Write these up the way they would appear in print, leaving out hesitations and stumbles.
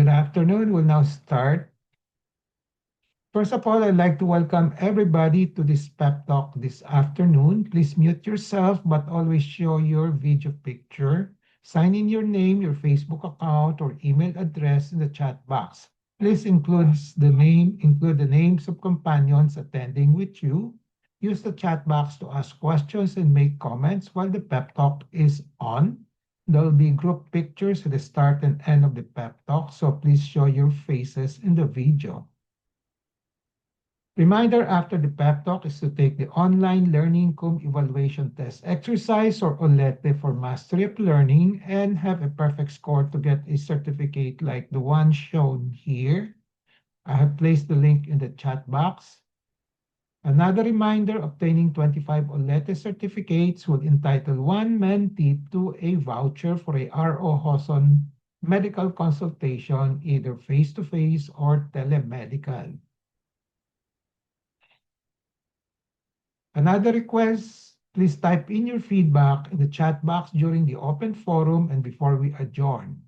Good afternoon. We'll now start. First of all, I'd like to welcome everybody to this pep talk this afternoon. Please mute yourself, but always show your video picture. Sign in your name, your Facebook account, or email address in the chat box. Please include the names of companions attending with you. Use the chat box to ask questions and make comments while the pep talk is on. There will be group pictures at the start and end of the pep talk, so please show your faces in the video. Reminder after the pep talk is to take the online Learning Cum Evaluation Test exercise or OLETE for mastery of learning and have a perfect score to get a certificate like the one shown here. I have placed the link in the chat box. Another reminder, obtaining 25 OLETE certificates will entitle one mentee to a voucher for a R.O. Hoson medical consultation, either face-to-face or telemedical. Another request, please type in your feedback in the chat box during the open forum and before we adjourn.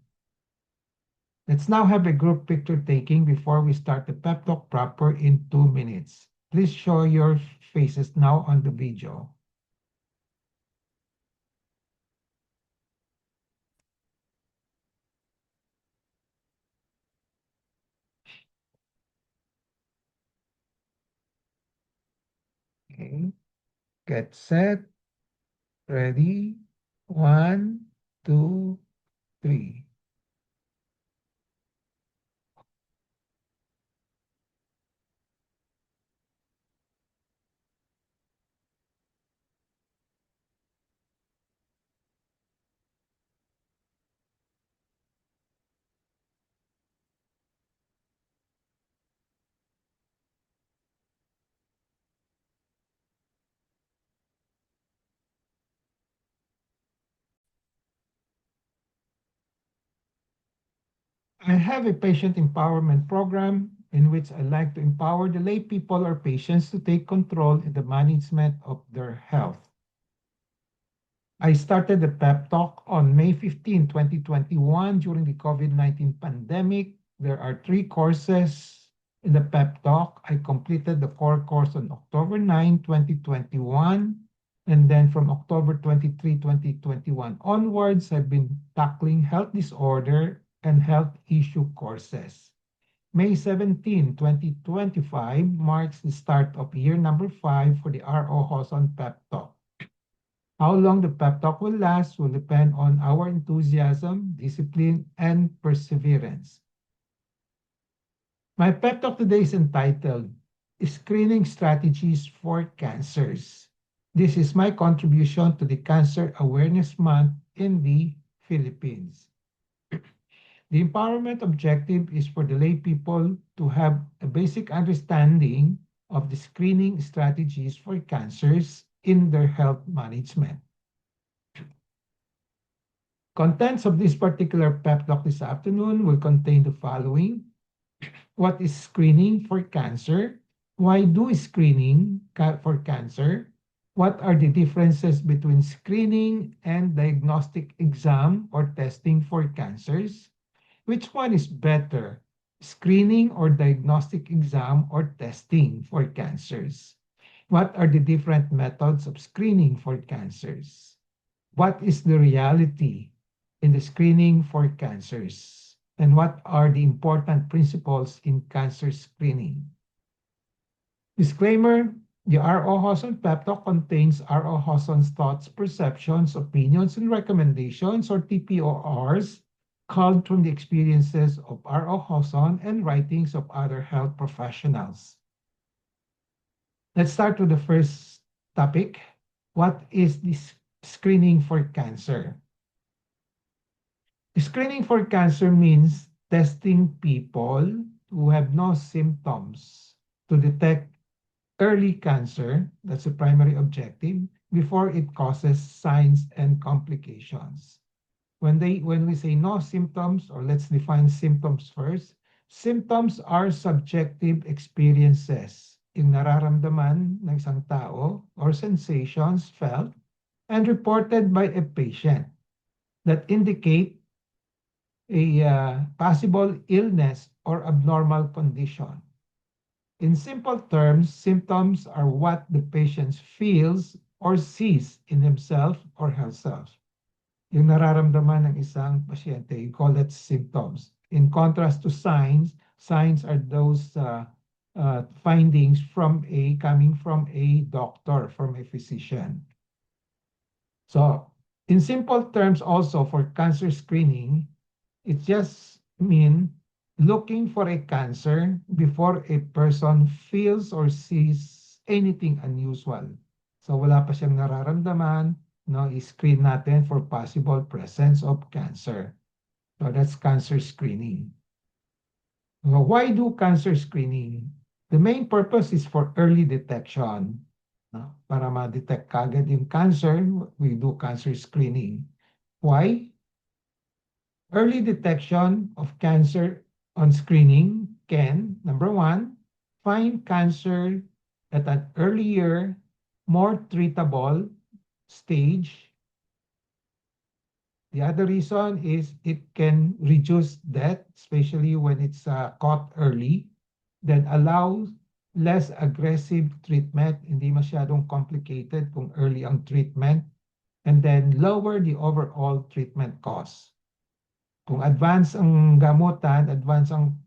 Let's now have a group picture taking before we start the pep talk proper in 2 minutes. Please show your faces now on the video. Okay, get set, ready, 1, 2, 3. I have a patient empowerment program in which I like to empower the lay people or patients to take control in the management of their health. I started the pep talk on May 15, 2021 during the COVID-19 pandemic. There are 3 courses in the pep talk. I completed the core course on October 9, 2021. And then from October 23, 2021 onwards, I've been tackling health disorder and health issue courses. May 17, 2025 marks the start of year number 5 for the R.O. Hoson pep talk. How long the pep talk will last will depend on our enthusiasm, discipline, and perseverance. My pep talk today is entitled Screening Strategies for Cancers. This is my contribution to the Cancer Awareness Month in the Philippines. The empowerment objective is for the lay people to have a basic understanding of the screening strategies for cancers in their health management. Contents of this particular pep talk this afternoon will contain the following. What is screening for cancer? Why do screening for cancer? What are the differences between screening and diagnostic exam or testing for cancers? Which one is better, screening or diagnostic exam or testing for cancers? What are the different methods of screening for cancers? What is the reality in the screening for cancers? And what are the important principles in cancer screening? Disclaimer, the R.O. Hoson Pep Talk contains R.O. Hoson's thoughts, perceptions, opinions, and recommendations, or TPORs, culled from the experiences of R.O. Hoson and writings of other health professionals. Let's start with the first topic. What is this screening for cancer? Screening for cancer means testing people who have no symptoms to detect early cancer, that's the primary objective, before it causes signs and complications. When we say no symptoms, or let's define symptoms first, symptoms are subjective experiences yung nararamdaman ng isang tao or sensations felt and reported by a patient that indicate possible illness or abnormal condition. In simple terms, symptoms are what the patient feels or sees in himself or herself. Yung nararamdaman ng isang pasyente, you call it symptoms. In contrast to signs, signs are those findings coming from a doctor, from a physician. So, in simple terms, also for cancer screening, it just means looking for a cancer before a person feels or sees anything unusual. So wala pa siyang nararamdaman, no, i-screen natin for possible presence of cancer. So that's cancer screening. So why do cancer screening? The main purpose is for early detection. No? Para ma-detect kagad yung cancer, we do cancer screening. Why? Early detection of cancer on screening can, number one, find cancer at an earlier, more treatable stage. The other reason is it can reduce death, especially when it's caught early, then allow less aggressive treatment, hindi masyadong complicated kung early ang treatment, and then lower the overall treatment cost. Kung advance ang gamutan, advance ang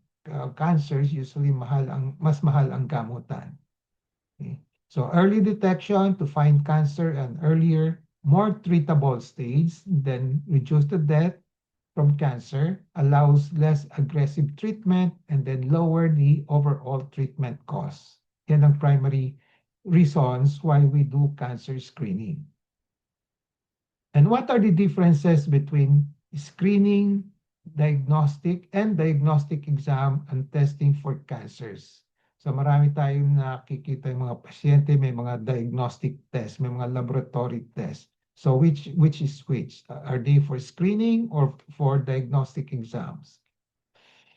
cancers, usually mas mahal ang gamutan. Okay? So early detection to find cancer and earlier, more treatable stage, then reduce the death from cancer, allows less aggressive treatment, and then lower the overall treatment costs. Yan ang primary reasons why we do cancer screening. And what are the differences between screening, diagnostic, and diagnostic exam and testing for cancers? So marami tayong nakikita yung mga pasyente, may mga diagnostic test, may mga laboratory test. So which is which? Are they for screening or for diagnostic exams?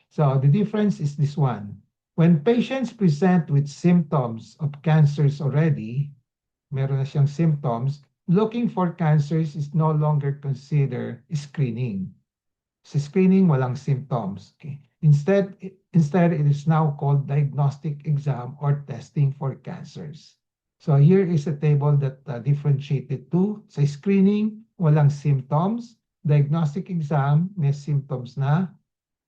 So the difference is this one. When patients present with symptoms of cancers already, meron na siyang symptoms, looking for cancers is no longer considered screening. Sa screening, walang symptoms. Okay? Instead, it is now called diagnostic exam or testing for cancers. So here is a table that differentiated two. Sa screening, walang symptoms. Diagnostic exam, may symptoms na.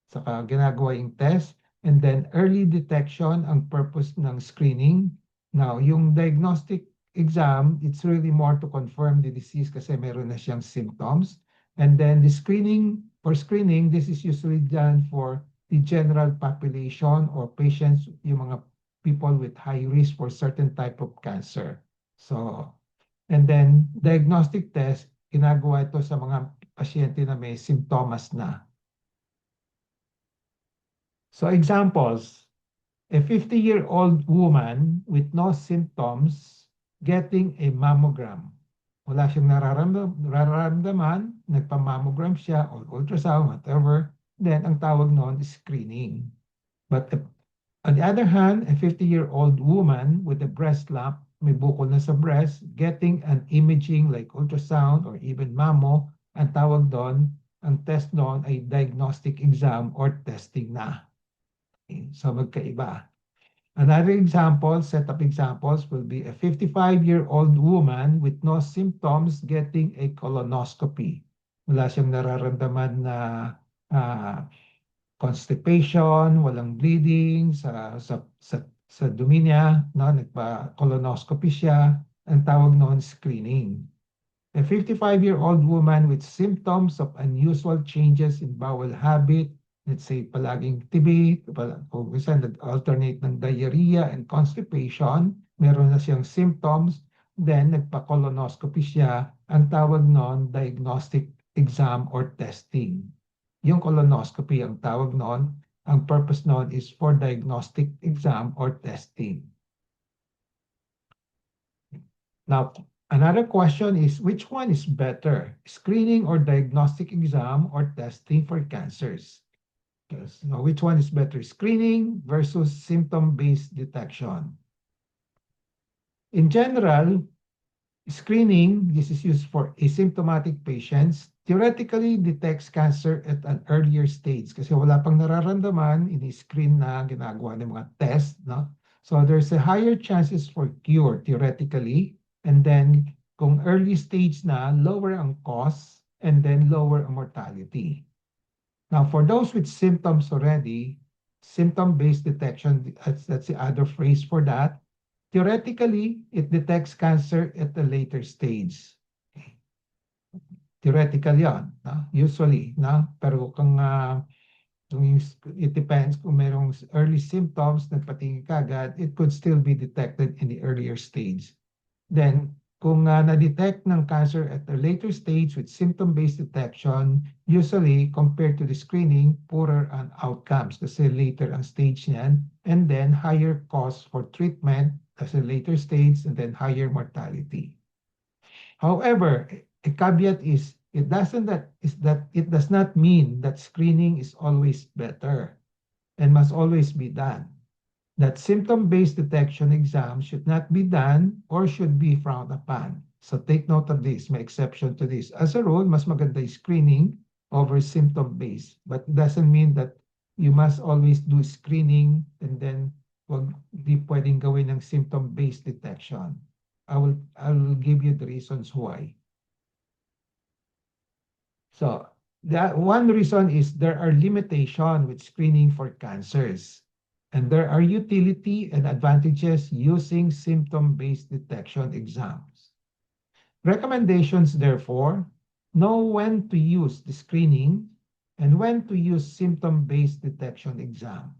Saka ginagawa yung test. And then early detection ang purpose ng screening. Now, yung diagnostic exam, it's really more to confirm the disease kasi meron na siyang symptoms. And then the screening, for screening, this is usually done for the general population or patients, yung mga people with high risk for certain type of cancer. So, and then diagnostic test, ginagawa ito sa mga pasyente na may symptoms na. So examples, a 50-year-old woman with no symptoms getting a mammogram. Wala siyang nararamdaman, nagpa-mammogram siya or ultrasound, whatever, then ang tawag noon is screening. But on the other hand, a 50-year-old woman with a breast lump, may bukol na sa breast, getting an imaging like ultrasound or even mammo, ang tawag doon, ang test noon ay diagnostic exam or testing na. Okay, so magkaiba. Another example, set of examples will be a 55-year-old woman with no symptoms getting a colonoscopy. Wala siyang nararamdaman na constipation, walang bleeding sa dumi niya, no? Nagpa-colonoscopy siya, ang tawag noon screening. A 55-year-old woman with symptoms of unusual changes in bowel habit, let's say palaging TB, o minsan nag-alternate ng diarrhea and constipation, meron na siyang symptoms, then nagpa-colonoscopy siya, ang tawag noon diagnostic exam or testing. Yung colonoscopy ang tawag noon, ang purpose noon is for diagnostic exam or testing. Now, another question is, which one is better, screening or diagnostic exam or testing for cancers? So which one is better, screening versus symptom-based detection? In general, screening, this is used for asymptomatic patients theoretically detects cancer at an earlier stage kasi wala pang nararamdaman, ini-screen na, ginagawa ng mga test, no? So there's a higher chances for cure theoretically, and then kung early stage na, lower ang cost and then lower ang mortality. Now, for those with symptoms already, symptom-based detection, that's the other phrase for that. Theoretically, it detects cancer at a later stage. Theoretical yan, no? Usually, no? Pero it depends kung merong early symptoms na patingin ka agad, it could still be detected in the earlier stage. Then, kung na-detect ng cancer at a later stage with symptom-based detection, usually compared to the screening, poorer ang outcomes kasi later ang stage niyan, and then higher cost for treatment kasi later stage, and then higher mortality. However, a caveat is it does not mean that screening is always better and must always be done. That symptom-based detection exam should not be done or should be frowned upon. So take note of this, may exception to this. As a rule, mas maganda yung screening over symptom-based. But it doesn't mean that you must always do screening and then di pwedeng gawin ng symptom-based detection. I will give you the reasons why. So that one reason is there are limitations with screening for cancers. And there are utility and advantages using symptom-based detection exams. Recommendations, therefore, know when to use the screening and when to use symptom-based detection exam.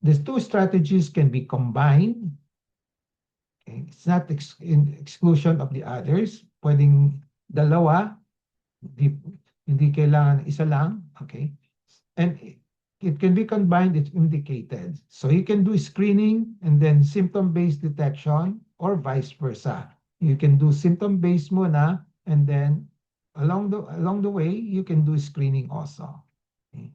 These two strategies can be combined. Okay? It's not in exclusion of the others. Pwedeng dalawa, hindi kailangan isa lang. Okay? And it can be combined, it's indicated. So you can do screening and then symptom-based detection or vice versa. You can do symptom-based muna and then along the way, you can do screening also. Okay.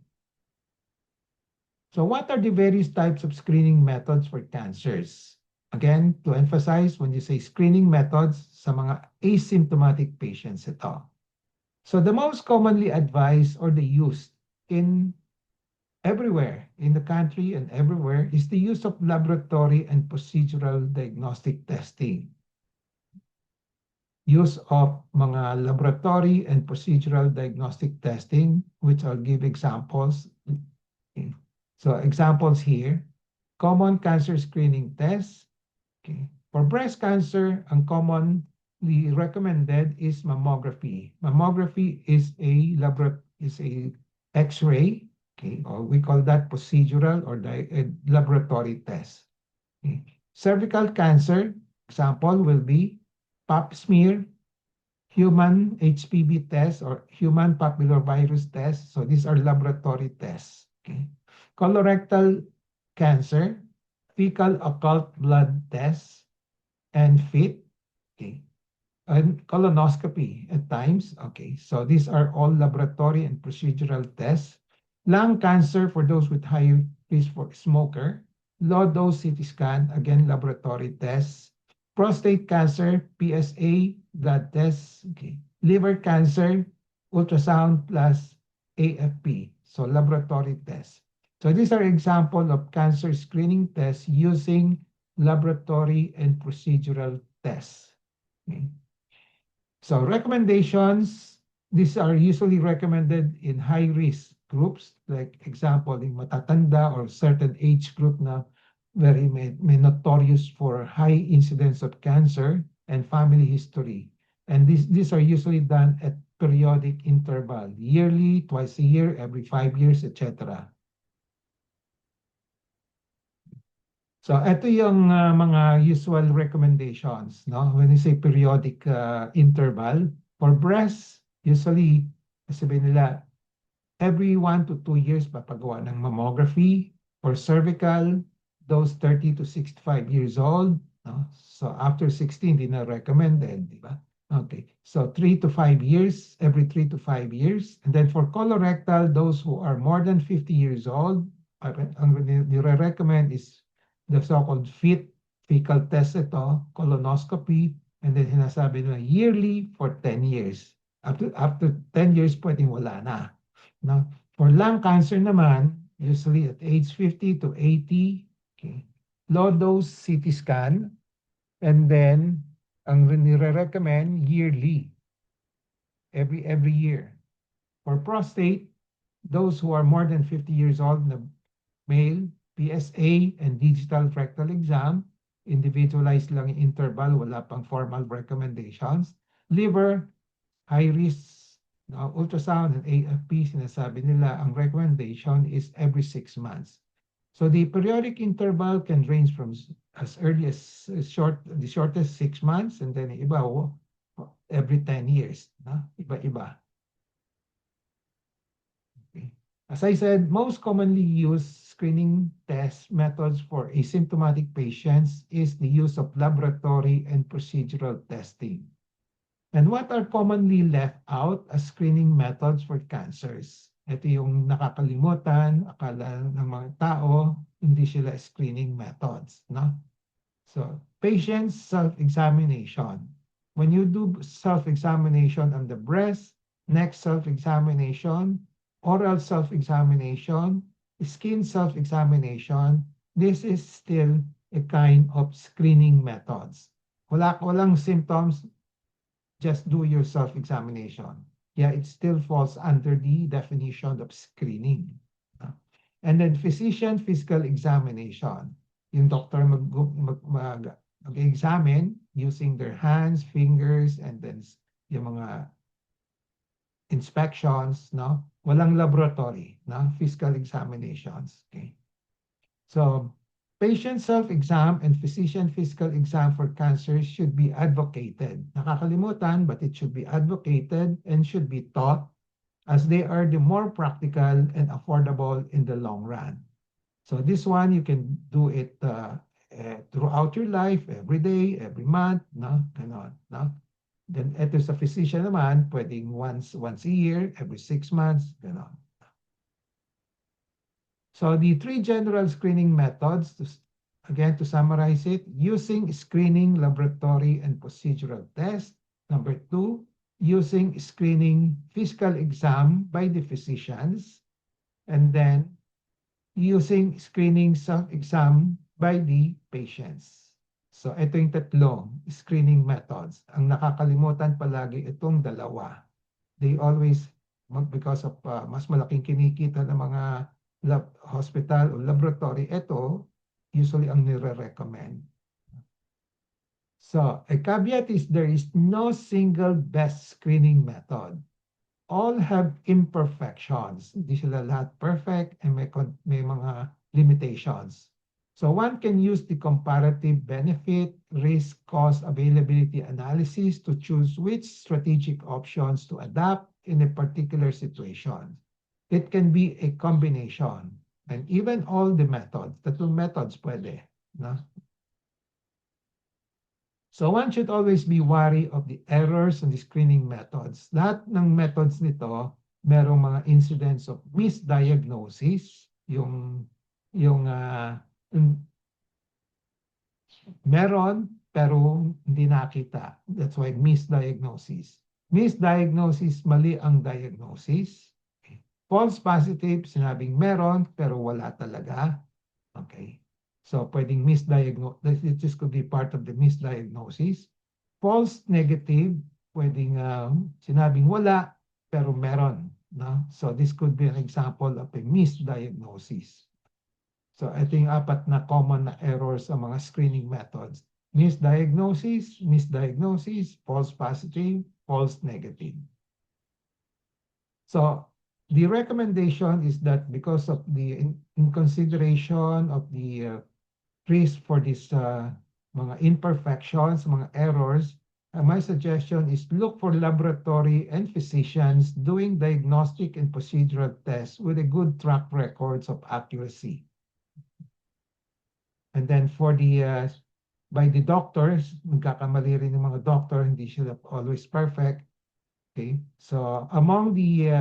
So what are the various types of screening methods for cancers? Again, to emphasize, when you say screening methods, sa mga asymptomatic patients ito. So the most commonly advised or the used in everywhere in the country and everywhere is the use of laboratory and procedural diagnostic testing. Use of mga laboratory and procedural diagnostic testing, which I'll give examples. Okay. So examples here, common cancer screening tests. Okay. For breast cancer, ang commonly recommended is mammography. Mammography is a X-ray. Okay, or we call that procedural or laboratory test. Okay. Cervical cancer, example will be pap smear, human HPV test or human papillovirus test. So these are laboratory tests. Okay. Colorectal cancer, fecal occult blood test, and FIT. Okay. And colonoscopy at times. Okay, so these are all laboratory and procedural tests. Lung cancer for those with high risk for smoker. Low-dose CT scan, again, laboratory tests. Prostate cancer, PSA, blood tests. Okay. Liver cancer, ultrasound plus AFP, so laboratory tests. So these are examples of cancer screening tests using laboratory and procedural tests. Okay. So recommendations, these are usually recommended in high-risk groups, like example, in matatanda or certain age group na very may notorious for high incidence of cancer and family history. And these are usually done at periodic interval, yearly, twice a year, every 5 years, etc. So ito yung mga usual recommendations, no? When you say periodic interval, for breast, usually, sabihin nila, every 1 to 2 years papagawa ng mammography. For cervical, those 30 to 65 years old, no? So after 60, hindi na recommended, di ba? Okay, so 3 to 5 years, every 3 to 5 years. And then for colorectal, those who are more than 50 years old, ang nire-recommend is the so-called FIT, fecal test ito, colonoscopy, and then sinasabi nila yearly for 10 years. Up to 10 years, pwedeng wala na. No? For lung cancer naman, usually at age 50 to 80, okay, low dose CT scan, and then ang nire-recommend yearly, every year. For prostate, those who are more than 50 years old, na male, PSA and digital rectal exam, individualized lang yung interval, wala pang formal recommendations. Liver, high risk, ultrasound and AFP, sinasabi nila, ang recommendation is every 6 months. So the periodic interval can range from as early as the shortest 6 months, and then iba, every 10 years. No? Iba-iba. Okay. As I said, most commonly used screening test methods for asymptomatic patients is the use of laboratory and procedural testing. And what are commonly left out as screening methods for cancers? Ito yung nakakalimutan, akala ng mga tao, hindi sila screening methods. No? So, patient self-examination. When you do self-examination on the breast, neck self-examination, oral self-examination, skin self-examination, this is still a kind of screening methods. Walang symptoms, just do your self-examination. Yeah, it still falls under the definition of screening. And then physician physical examination. Yung doctor mag-examine using their hands, fingers, and then yung mga inspections, no? Walang laboratory, no? Physical examinations, okay? So, patient self-exam and physician physical exam for cancer should be advocated. Nakakalimutan, but it should be advocated and should be taught as they are the more practical and affordable in the long run. So this one, you can do it throughout your life, every day, every month, no? Ganon, no? Then ito sa physician naman, pwedeng once a year, every 6 months, ganon. So the 3 general screening methods, again, to summarize it, using screening, laboratory, and procedural test. Number 2, using screening physical exam by the physicians. And then using screening self-exam by the patients. So ito yung tatlong screening methods. Ang nakakalimutan palagi itong dalawa. They always, because of mas malaking kinikita ng mga hospital o laboratory, ito usually ang nire-recommend. So a caveat is there is no single best screening method. All have imperfections. Hindi sila lahat perfect and may mga limitations. So one can use the comparative benefit, risk, cost, availability analysis to choose which strategic options to adapt in a particular situation. It can be a combination and even all the methods. Tatlong methods pwede. No? So one should always be wary of the errors in the screening methods. Lahat ng methods nito, merong mga incidents of misdiagnosis, yung meron pero hindi nakita. That's why misdiagnosis. Misdiagnosis, mali ang diagnosis. Okay. False positive, sinabing meron pero wala talaga. Okay. So, pwedeng misdiagnosis. This could be part of the misdiagnosis. False negative, pwedeng sinabing wala, pero meron. No? So, this could be an example of a misdiagnosis. So, ito yung 4 na common na errors sa mga screening methods. Misdiagnosis, false positive, false negative. So, the recommendation is that because of the in consideration of the risk for these mga imperfections, mga errors, my suggestion is look for laboratory and physicians doing diagnostic and procedural tests with a good track records of accuracy. And then for the by the doctors, magkakamali rin ng mga doctor, hindi sila always perfect. Okay, so among the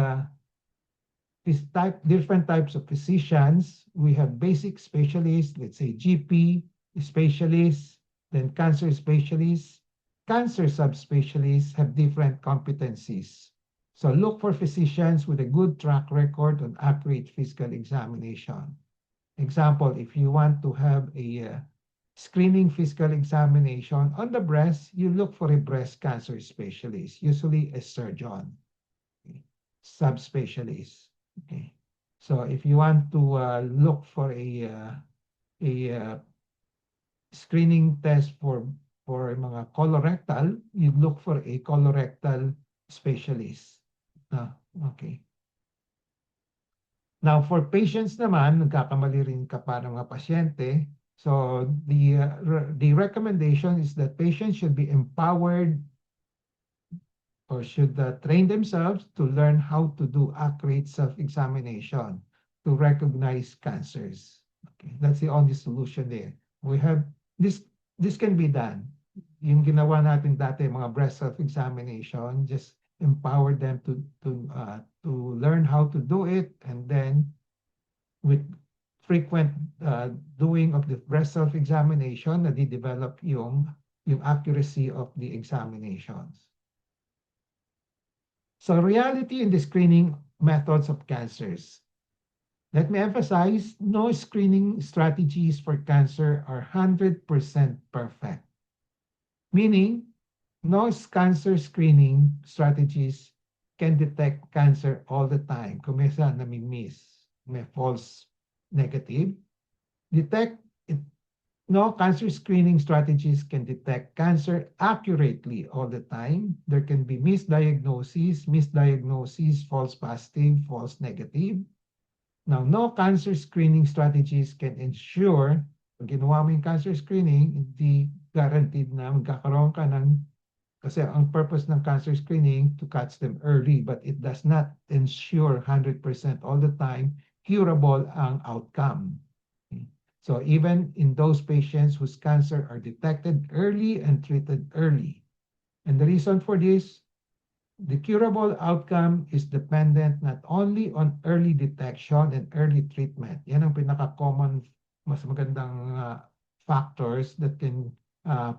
different types of physicians, we have basic specialists, let's say GP specialists, then cancer specialists. Cancer subspecialists have different competencies. So look for physicians with a good track record on accurate physical examination. Example, if you want to have a screening physical examination on the breast, you look for a breast cancer specialist, usually a surgeon, okay, subspecialist. Okay. So if you want to look for a screening test for mga colorectal, you look for a colorectal specialist. Okay. Now, for patients naman, nagkakamali rin ka para mga pasyente. So, the recommendation is that patients should be empowered or should train themselves to learn how to do accurate self-examination to recognize cancers. Okay, that's the only solution there. We have this. This can be done. Yung ginawa natin dati mga breast self-examination, just empower them to learn how to do it, and then with frequent doing of the breast self-examination, nadidevelop yung accuracy of the examinations. So reality in the screening methods of cancers. Let me emphasize, no screening strategies for cancer are 100% perfect. Meaning, no cancer screening strategies can detect cancer all the time. Kung minsan nami-miss, may false negative. Detect it. No cancer screening strategies can detect cancer accurately all the time. There can be misdiagnosis, false positive, false negative. Now, no cancer screening strategies can ensure, pag ginawa mo yung cancer screening, hindi guaranteed na magkakaroon ka ng, kasi ang purpose ng cancer screening to catch them early, but it does not ensure 100% all the time curable ang outcome. Okay. So even in those patients whose cancer are detected early and treated early. And the reason for this, the curable outcome is dependent not only on early detection and early treatment. Yan ang pinaka-common, mas magandang factors that can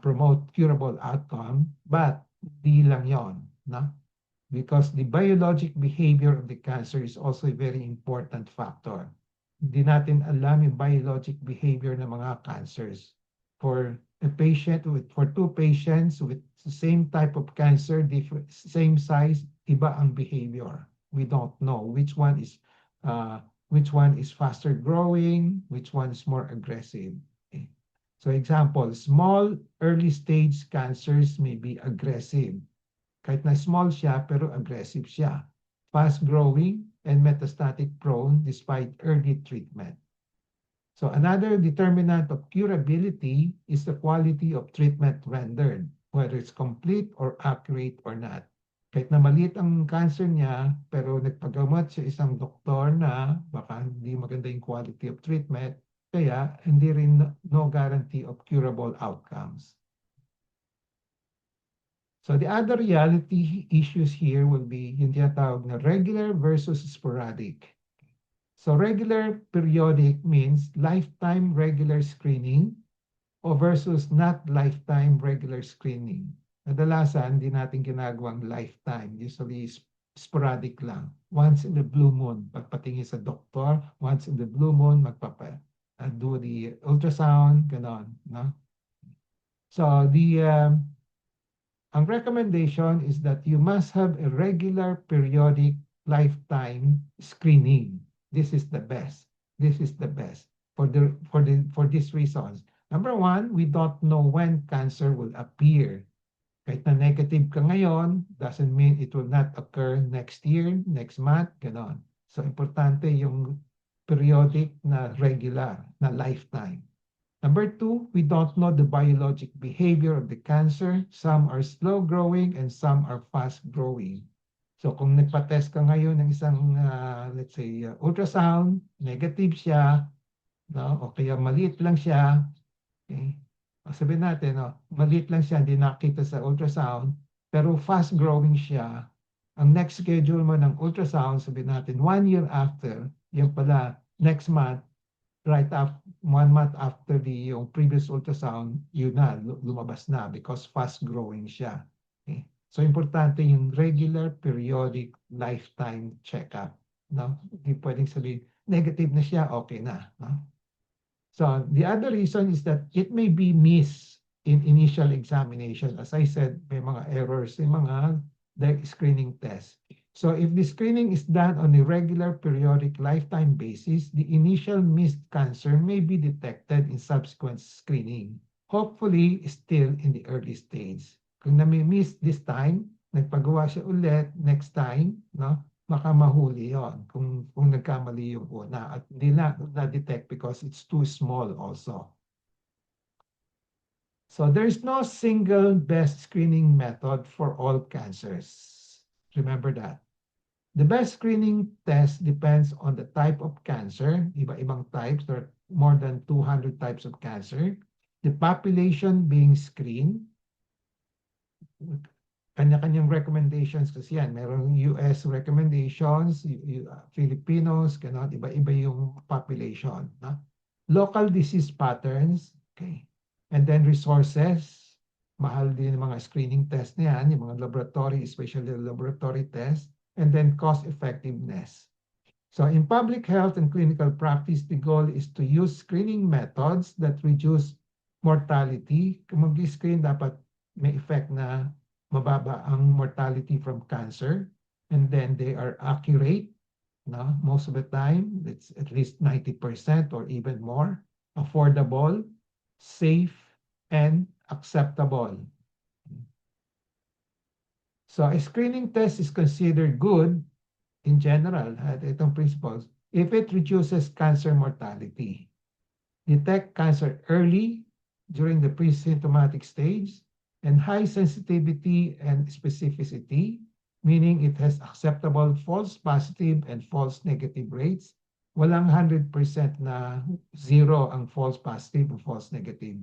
promote curable outcome, but di lang yon, no? Because the biologic behavior of the cancer is also a very important factor. Hindi natin alam yung biologic behavior ng mga cancers. For a patient for two patients with the same type of cancer, same size, iba ang behavior. We don't know which one is faster growing, which one is more aggressive. Okay. So example, small early stage cancers may be aggressive. Kahit na small siya, pero aggressive siya. Fast growing and metastatic prone despite early treatment. So another determinant of curability is the quality of treatment rendered, whether it's complete or accurate or not. Kahit na maliit ang cancer niya, pero nagpagamot sa isang doktor na baka hindi maganda yung quality of treatment, kaya hindi rin no guarantee of curable outcomes. So the other reality issues here will be yung tinatawag na regular versus sporadic. So regular periodic means lifetime regular screening o versus not lifetime regular screening. Kadalasan, hindi natin ginagawang lifetime. Usually, sporadic lang. Once in the blue moon, pagpatingin sa doktor, once in the blue moon, do the ultrasound, ganon. No? So, ang recommendation is that you must have a regular periodic lifetime screening. This is the best. This is the best for these reasons. Number one, we don't know when cancer will appear. Kahit na negative ka ngayon, doesn't mean it will not occur next year, next month, ganon. So, importante yung periodic na regular, na lifetime. Number two, we don't know the biologic behavior of the cancer. Some are slow growing and some are fast growing. So kung nagpa-test ka ngayon ng isang, let's say, ultrasound, negative siya, no? O kaya maliit lang siya, okay? O sabihin natin, no? Maliit lang siya, hindi nakita sa ultrasound, pero fast growing siya. Ang next schedule mo ng ultrasound, sabihin natin, 1 year after, yung pala, next month, right after 1 month after yung previous ultrasound, yun na, lumabas na because fast growing siya. Okay? So, importante yung regular, periodic, lifetime checkup. No? Hindi pwedeng sabihin, negative na siya, okay na. No? So, the other reason is that it may be missed in initial examination. As I said, may mga errors in mga screening tests. So, if the screening is done on a regular, periodic, lifetime basis, the initial missed cancer may be detected in subsequent screening. Hopefully, still in the early stage. Kung nami-miss this time, nagpagawa siya ulit next time, no? Baka mahuli yon kung nagkamali yung una at hindi na-detect because it's too small also. So there's no single best screening method for all cancers. Remember that. The best screening test depends on the type of cancer, iba-ibang types, there are more than 200 types of cancer, the population being screened, kanya-kanyang recommendations kasi yan. Merong US recommendations, Filipinos, ganon, iba-iba yung population. No? Local disease patterns, okay. And then resources, mahal din yung mga screening test na yan, yung mga laboratory, especially laboratory test, and then cost effectiveness. So in public health and clinical practice, the goal is to use screening methods that reduce mortality. Kung mag-screen, dapat may effect na mababa ang mortality from cancer. And then they are accurate. No? Most of the time, it's at least 90% or even more. Affordable, safe, and acceptable. So a screening test is considered good in general, at itong principles, if it reduces cancer mortality, detect cancer early during the pre-symptomatic stage, and high sensitivity and specificity, meaning it has acceptable false positive and false negative rates. Walang 100% na zero ang false positive and false negative.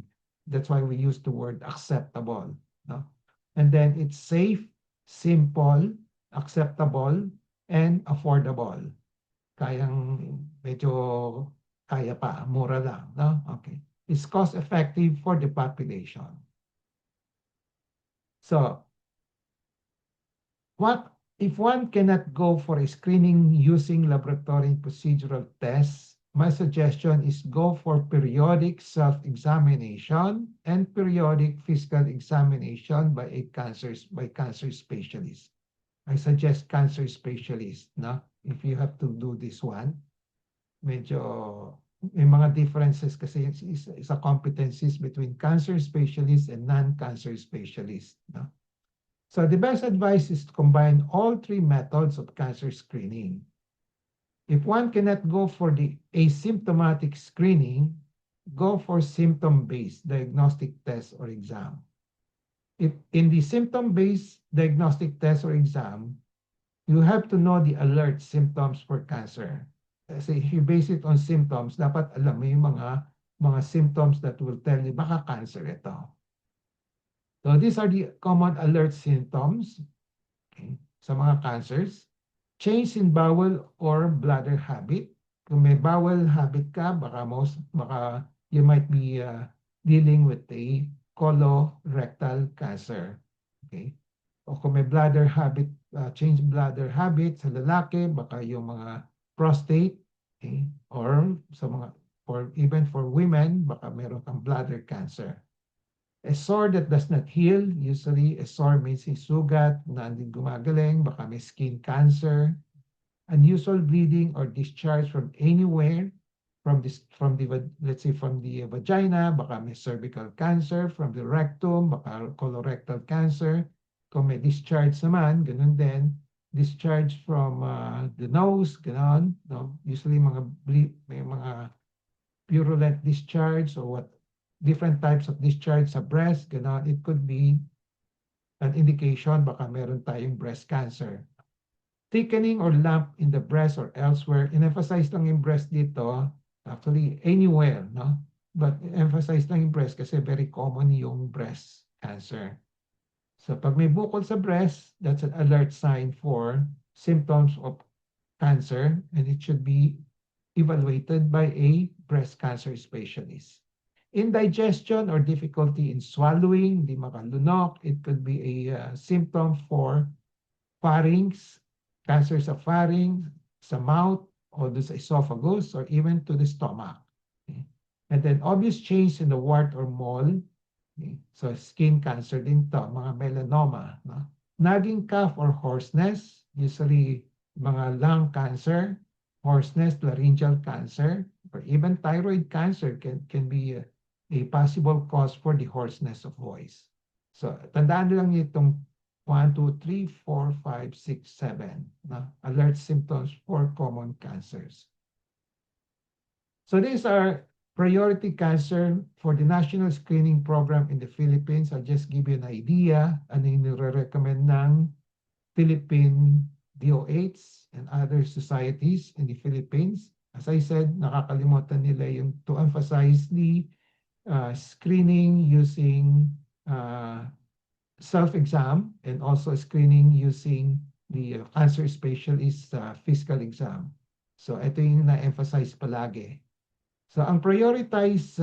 That's why we use the word acceptable. No? And then it's safe, simple, acceptable, and affordable. Kayang medyo kaya pa, mura lang, no? Okay. It's cost effective for the population. So, what if one cannot go for a screening using laboratory procedural tests? My suggestion is go for periodic self-examination and periodic physical examination by cancer specialist. I suggest cancer specialist, no? If you have to do this one, medyo may mga differences kasi sa competencies between cancer specialist and non-cancer specialist, no? So the best advice is to combine all three methods of cancer screening. If one cannot go for the asymptomatic screening, go for symptom-based diagnostic test or exam. If in the symptom-based diagnostic test or exam, you have to know the alert symptoms for cancer. Kasi if you base it on symptoms, dapat alam mo yung mga symptoms that will tell you baka cancer ito. So these are the common alert symptoms, okay, sa mga cancers. Change in bowel or bladder habit. Kung may bowel habit ka, baka you might be dealing with a colorectal cancer. Okay? O kung may bladder habit, change bladder habit sa lalaki, baka yung mga prostate, okay? Or sa mga, or even for women, baka meron kang bladder cancer. A sore that does not heal, usually a sore means yung sugat na hindi gumagaling, baka may skin cancer, unusual bleeding or discharge from anywhere, from the let's say from the vagina, baka may cervical cancer, from the rectum, baka colorectal cancer. Kung may discharge naman, ganun din. Discharge from the nose, ganun. No? Usually may mga purulent discharge or what different types of discharge sa breast, ganun. It could be an indication baka meron tayong breast cancer. Thickening or lump in the breast or elsewhere. In-emphasize lang yung breast dito, actually anywhere, no? But emphasize lang yung breast kasi very common yung breast cancer. So pag may bukol sa breast, that's an alert sign for symptoms of cancer and it should be evaluated by a breast cancer specialist. Indigestion or difficulty in swallowing, di makalunok. It could be a symptom for pharynx, cancer sa pharynx, sa mouth, or sa esophagus, or even to the stomach. Okay? And then obvious change in the wart or mole. Okay? So skin cancer din to, mga melanoma. No? Nagging cough or hoarseness, usually mga lung cancer, hoarseness, laryngeal cancer, or even thyroid cancer can be a possible cause for the hoarseness of voice. So tandaan lang niyo itong 1, 2, 3, 4, 5, 6, 7 na alert symptoms for common cancers. So these are priority cancer for the national screening program in the Philippines. I'll just give you an idea ano yung nire-recommend ng Philippine DOH and other societies in the Philippines. As I said, nakakalimutan nila yung to emphasize the screening using self-exam and also screening using the cancer specialist physical exam. So ito yung na-emphasize palagi. So ang prioritize,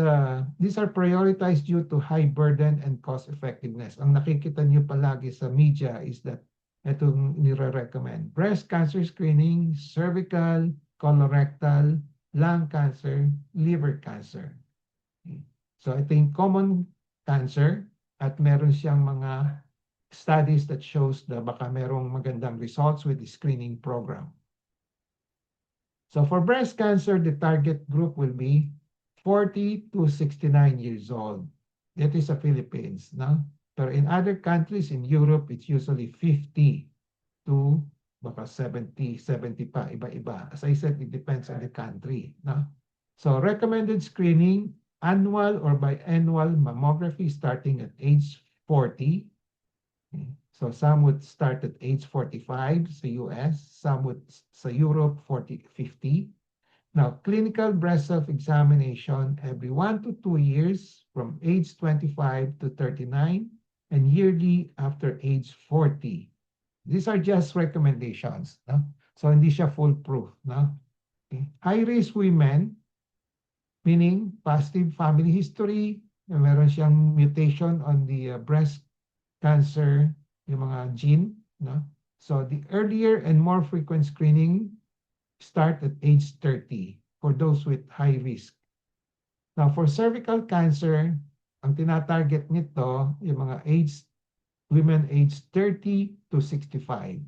these are prioritized due to high burden and cost effectiveness. Ang nakikita niyo palagi sa media is that itong nire-recommend. Breast cancer screening, cervical, colorectal, lung cancer, liver cancer. Okay. So ito yung common cancer at meron siyang mga studies that shows na baka merong magandang results with the screening program. So for breast cancer, the target group will be 40 to 69 years old. That is the Philippines. No? But in other countries in Europe, it's usually 50 to baka 70, 70 pa, iba-iba. As I said, it depends on the country. No? So recommended screening, annual or biannual mammography starting at age 40. Okay. So some would start at age 45 sa US, some would sa Europe 40, 50. Now, clinical breast self-examination every 1 to 2 years from age 25 to 39 and yearly after age 40. These are just recommendations. No? So hindi siya foolproof. No? Okay. High-risk women, meaning positive family history, meron siyang mutation on the breast cancer, yung mga gene. No? So the earlier and more frequent screening start at age 30 for those with high risk. Now for cervical cancer, ang tinatarget nito yung mga women aged 30 to 65.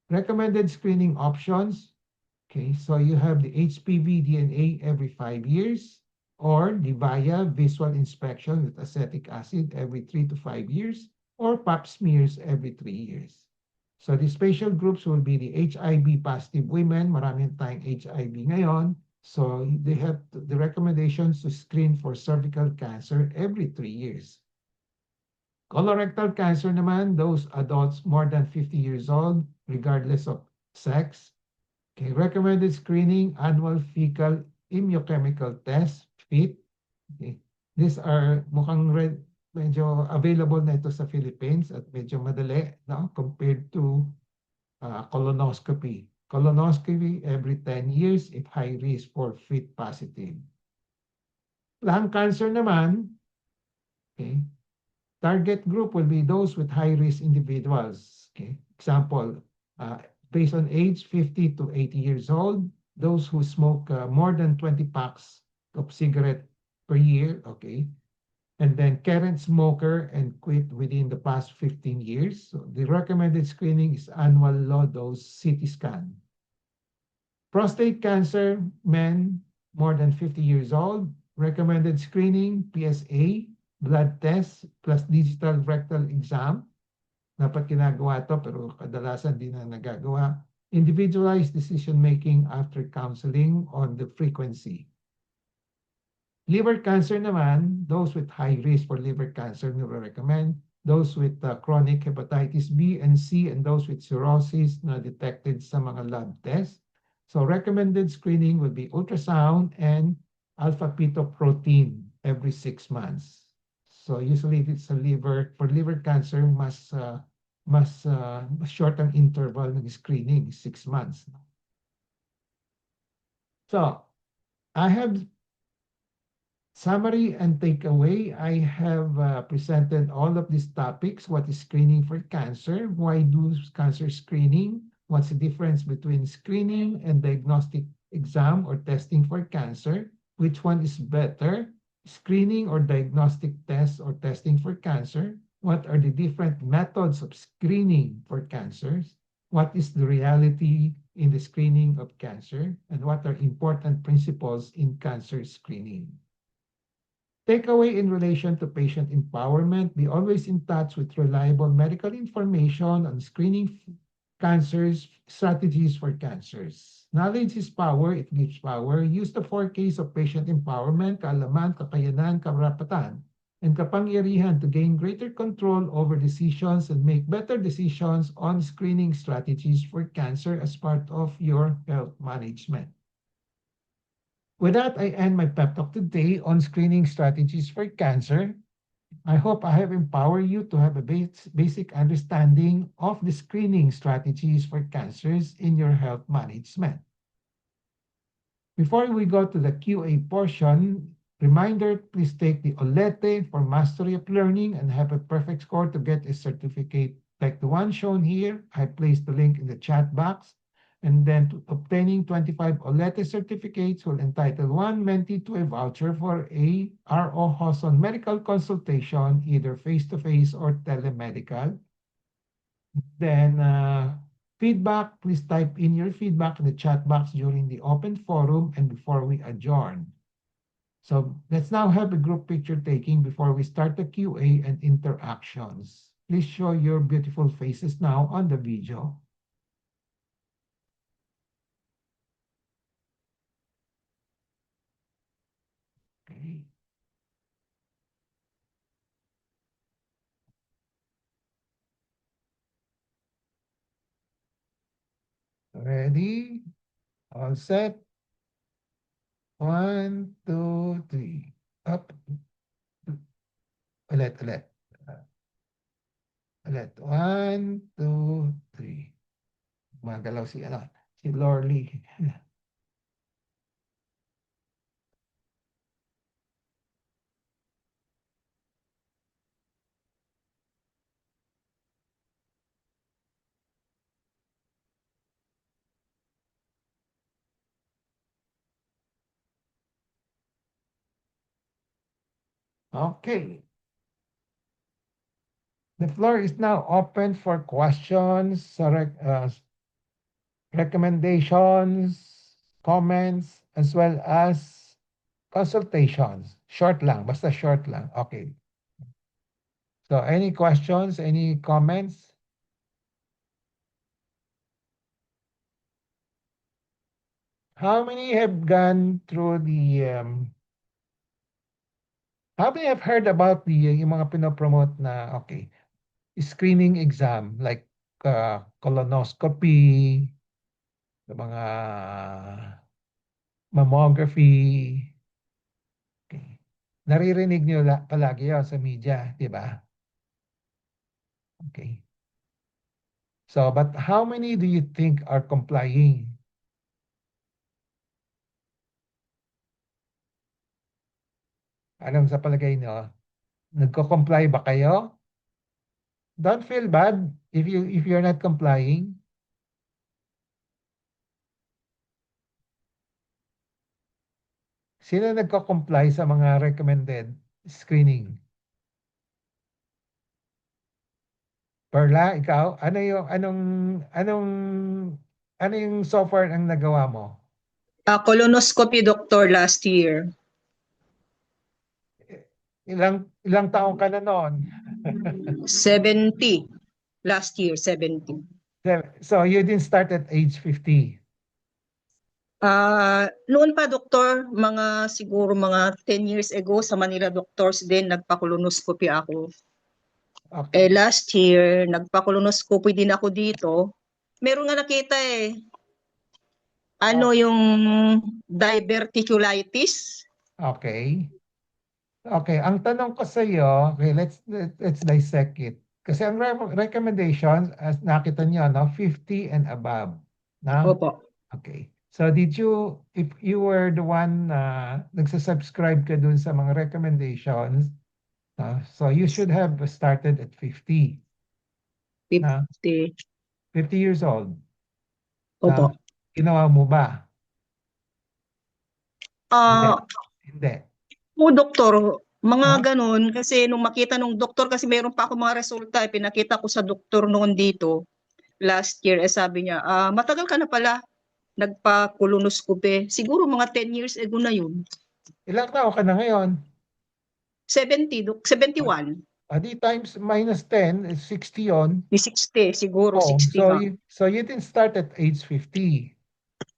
Recommended screening options. Okay, so you have the HPV DNA every 5 years or the VIA visual inspection with acetic acid every 3 to 5 years or pap smears every 3 years. So the special groups will be the HIV positive women. Maraming tayong HIV ngayon. So they have the recommendations to screen for cervical cancer every 3 years. Colorectal cancer naman, those adults more than 50 years old, regardless of sex. Okay, recommended screening, annual fecal immunochemical test, FIT. Okay. These are mukhang medyo available na ito sa Philippines at medyo madali, no? Compared to colonoscopy. Colonoscopy every 10 years if high risk for FIT positive. Lung cancer naman, okay, target group will be those with high risk individuals. Okay, example, based on age 50 to 80 years old, those who smoke more than 20 packs of cigarette per year, okay, and then current smoker and quit within the past 15 years. So the recommended screening is annual low-dose CT scan. Prostate cancer, men more than 50 years old, recommended screening, PSA, blood test, plus digital rectal exam. Dapat ginagawa ito pero kadalasan di na nagagawa. Individualized decision-making after counseling on the frequency. Liver cancer naman, those with high risk for liver cancer, we recommend. Those with chronic hepatitis B and C and those with cirrhosis na detected sa mga lab tests. So recommended screening would be ultrasound and alpha-fetoprotein every 6 months. So usually if it's a liver, for liver cancer, mas short ang interval ng screening, 6 months. So I have Summary and takeaway, I have presented all of these topics. What is screening for cancer? Why do cancer screening? What's the difference between screening and diagnostic exam or testing for cancer? Which one is better? Screening or diagnostic test or testing for cancer? What are the different methods of screening for cancers? What is the reality in the screening of cancer? And what are important principles in cancer screening? Takeaway in relation to patient empowerment, be always in touch with reliable medical information on screening cancers, strategies for cancers. Knowledge is power, it gives power. Use the 4Ks of patient empowerment, kaalaman, kakayanan, karapatan, and kapangyarihan to gain greater control over decisions and make better decisions on screening strategies for cancer as part of your health management. With that, I end my pep talk today on screening strategies for cancer. I hope I have empowered you to have a basic understanding of the screening strategies for cancers in your health management. Before we go to the QA portion, reminder, please take the OLETE for Mastery of Learning and have a perfect score to get a certificate like the one shown here. I placed the link in the chat box. And then obtaining 25 OLETE certificates will entitle one mentee to a voucher for a RO Hoson medical consultation, either face-to-face or telemedical. Then feedback, please type in your feedback in the chat box during the open forum and before we adjourn. So let's now have a group picture taking before we start the QA and interactions. Please show your beautiful faces now on the video. Okay. Ready? All set? 1, 2, 3. Up. Ulit, ulit. Ulit. 1, 2, 3. Magalaw si Lorly. Okay. The floor is now open for questions, recommendations, comments, as well as consultations. Short lang, basta short lang. Okay. So any questions, any comments? How many have gone through how many have heard about yung mga pinopromote na, okay, screening exam like colonoscopy, the mga mammography. Okay. Naririnig niyo palagi yun sa media, di ba? Okay. So, but how many do you think are complying? Anong sa palagay niyo? Nagko-comply ba kayo? Don't feel bad if you're not complying. Sino nagko-comply sa mga recommended screening? Perla, ikaw, ano yung software ang nagawa mo? Colonoscopy doctor last year. Ilang taong ka na noon? 70. Last year, 70. So you didn't start at age 50? Noon pa doktor, siguro mga 10 years ago sa Manila Doctors din, nagpa-colonoscopy ako. Okay. Last year, nagpa-colonoscopy din ako dito. Meron nga nakita yung diverticulitis. Okay. Okay, ang tanong ko sa iyo, okay, let's dissect it. Kasi ang recommendations, as nakita niyo, no, 50 and above. No? Opo. Okay. So if you were the one na nagsasubscribe ka dun sa mga recommendations, so you should have started at 50, na 50. 50 years old. Opo. Ginawa mo ba? Hindi. Ah, Hindi. doktor, mga Ah, ganun, kasi nung makita nung doktor, kasi meron pa ako mga resulta, pinakita ko sa doktor noon dito, last year, sabi niya, matagal ka na pala, nagpa-colonoscopy. Siguro mga 10 years ago na yun. ilang taon ka na ngayon? 71. Di times minus 10 is 60 yon. May 60, siguro Oh, 60 nga. so you didn't start at age 50.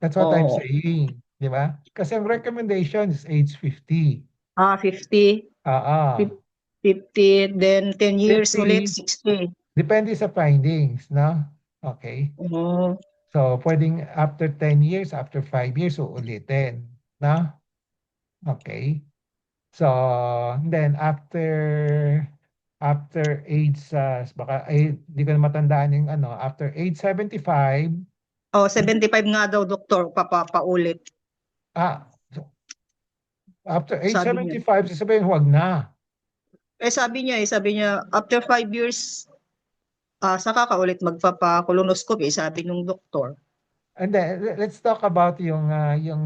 That's what I'm Oo. saying. Di ba? Kasi ang recommendation is age 50. 50, Ah, 50, then 10 years ulit, 50. 60. Depende sa findings, no? Okay. Oo. So, pwedeng after 10 years, after 5 years, uulitin. No? Okay. So, then after age, baka, di ko na matandaan yung ano, after age 75, 75 nga daw, doktor, papaulit. so after age Sabi niya. 75, sasabihin, huwag na. Sabi niya, after 5 years, saka ka ulit magpapa-colonoscopy, sabi nung doktor. And then, let's talk about yung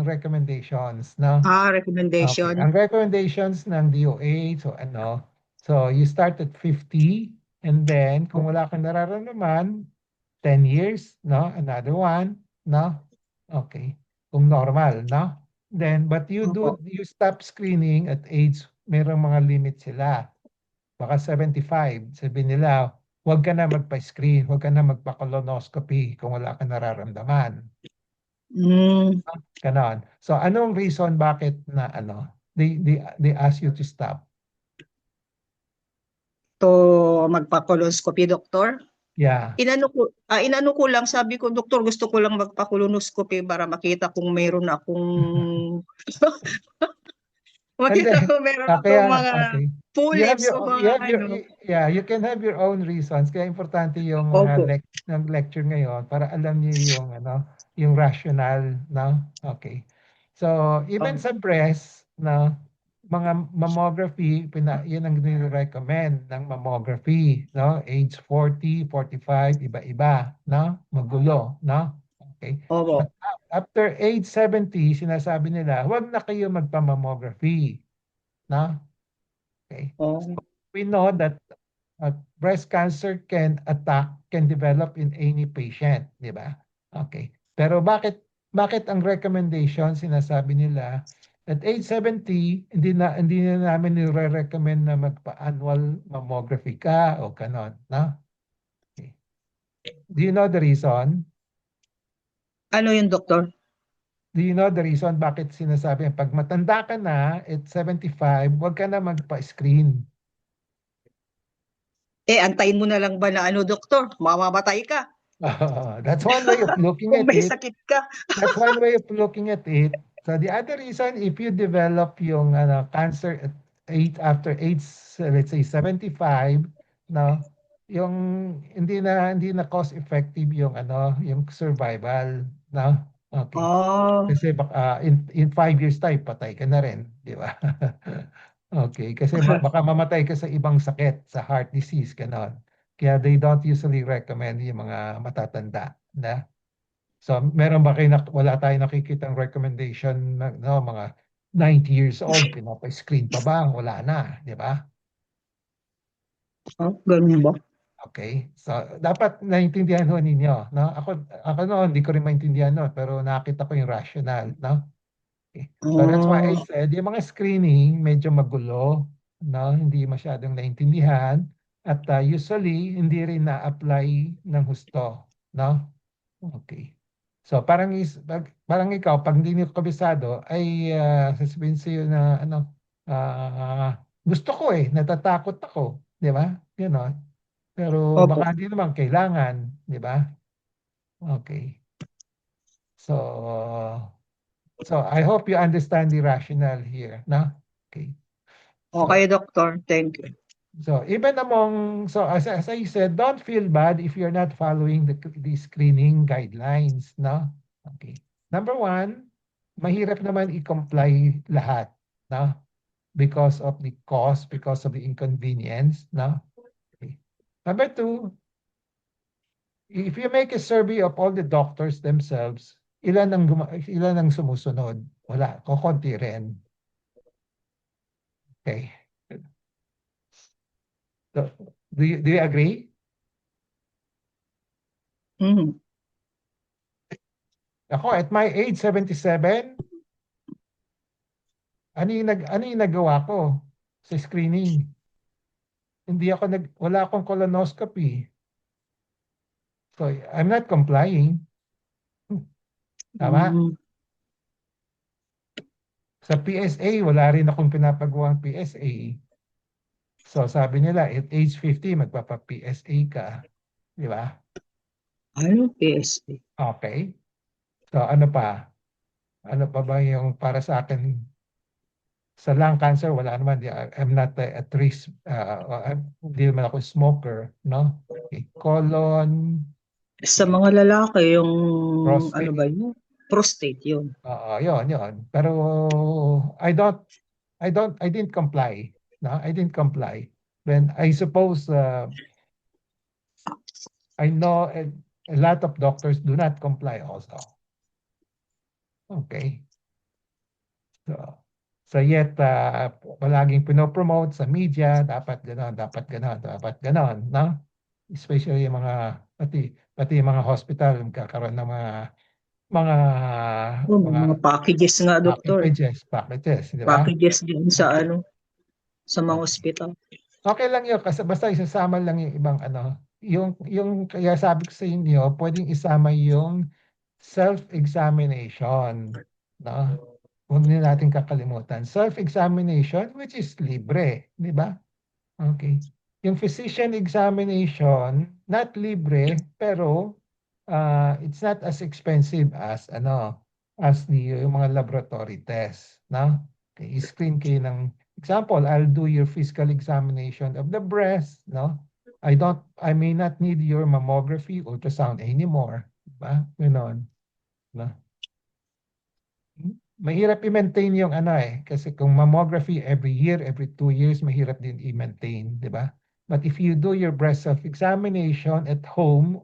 recommendations, no? Okay. Recommendation. Ang recommendations ng DOH, so you start at 50, and then kung wala kang nararamdaman, 10 years, no? Another one, no? Okay. Kung normal, no? Then, but you Opo. stop screening at age, merong mga limit sila. Baka 75, sabi nila, huwag ka na magpa-screen, huwag ka na magpa-colonoscopy kung wala kang nararamdaman. Mm, Ganon. So, anong reason bakit na they ask you to stop? to magpa-colonoscopy, doktor. Yeah. Inano ko lang, sabi ko, doktor, gusto ko lang magpa-colonoscopy para makita kung mayroon akong And makita then, ko meron akong mga okay. polyps o mga Yeah, you can have your own reasons. Kaya importante yung Opo. ng lecture ngayon para alam niyo yung rationale, no? Okay. So, even sa breast, no, mga mammography, yun ang nire-recommend ng mammography, no? Age 40, 45, iba-iba, no? Magulo, no? Okay. Opo. But after age 70, sinasabi nila, huwag na kayo magpa-mammography, no? Okay. Oh. We know that breast cancer can develop in any patient, di ba? Okay. Pero bakit ang recommendation sinasabi nila at age 70 hindi na namin nire-recommend na magpa-annual mammography ka o kanon, no? Okay. Do you know the reason? Ano yung doktor? Do you know the reason bakit sinasabi pag matanda ka na at 75, huwag ka na magpa-screen? Antayin mo na lang ba na doktor? Mamamatay ka. That's one way of looking Kung at may it. sakit ka. That's one way of looking at it. So the other reason, if you develop yung cancer at after age, let's say 75, no, yung hindi na cost effective yung survival, no? Okay. Oh. Kasi baka in 5 years time patay ka na rin, di ba? Okay, kasi baka mamatay ka sa ibang sakit, sa heart disease, ganon. Kaya they don't usually recommend yung mga matatanda, na. So, meron ba kayo wala tayong nakikitang recommendation na mga 90 years old, pinapa-screen pa ba? Wala na, di ba? Ganun ba? Okay. So, dapat naintindihan ho ninyo, no? Ako noon, hindi ko rin maintindihan no, pero nakita ko yung rationale, no? Okay. So, that's why I said, yung mga screening, medyo magulo, no? Hindi masyadong naintindihan, at usually, hindi rin na-apply ng husto, no? Okay. So parang ikaw pag hindi niyo kabisado ay sasabihin sa iyo na gusto ko natatakot ako, di ba? Ganon. Pero Opo. baka hindi naman kailangan, di ba? Okay. So I hope you understand the rationale here, no? Okay. Okay, So doktor. Thank you. as I said, don't feel bad if you're not following the screening guidelines, no? Okay. Number one, mahirap naman i-comply lahat, no? Because of the cost, because of the inconvenience, no? Okay. Number two, if you make a survey of all the doctors themselves, ilan ang sumusunod? Wala, kokonti rin. Okay. So, do you agree? Mhm. Ako, at my age, 77, ano yung nagawa ko sa screening? Wala akong colonoscopy. So, I'm not complying. Tama? Mm. Sa PSA, wala rin akong pinapagawang PSA. So, sabi nila, at age 50, magpapa-PSA ka. Di ba? Ano, PSA? Okay. So, ano pa? Ano pa ba yung para sa akin? Sa lung cancer, wala naman. I'm not at risk. Hindi naman ako smoker. No? Okay. Colon, Sa mga lalaki, yung ano ba prostate. yun? Prostate yun. Yun. Pero I didn't comply. No, I didn't comply. Then I suppose I know a lot of doctors do not comply also. Okay. So, yet palaging pinopromote sa media, dapat gano'n, dapat gano'n, dapat gano'n, no? Especially yung pati yung mga hospital magkakaroon ng mga Oh, may mga mga packages nga, doktor. packages, di ba? Packages din sa Okay. ano, sa mga Okay. ospital. Okay lang yun kasi basta isasama lang yung ibang ano. Yung kaya sabi ko sa inyo, pwedeng isama yung self-examination. No? Huwag na natin kakalimutan. Self-examination, which is libre. Di ba? Okay. Yung physician examination, not libre, pero it's not as expensive as yung mga laboratory tests, no? Okay, screen kayo ng example, I'll do your physical examination of the breast, no? I may not need your mammography, ultrasound anymore, diba? Ganon, no? Mahirap i-maintain yung kasi kung mammography every year, every 2 years, mahirap din i-maintain, di ba? But if you do your breast self-examination at home,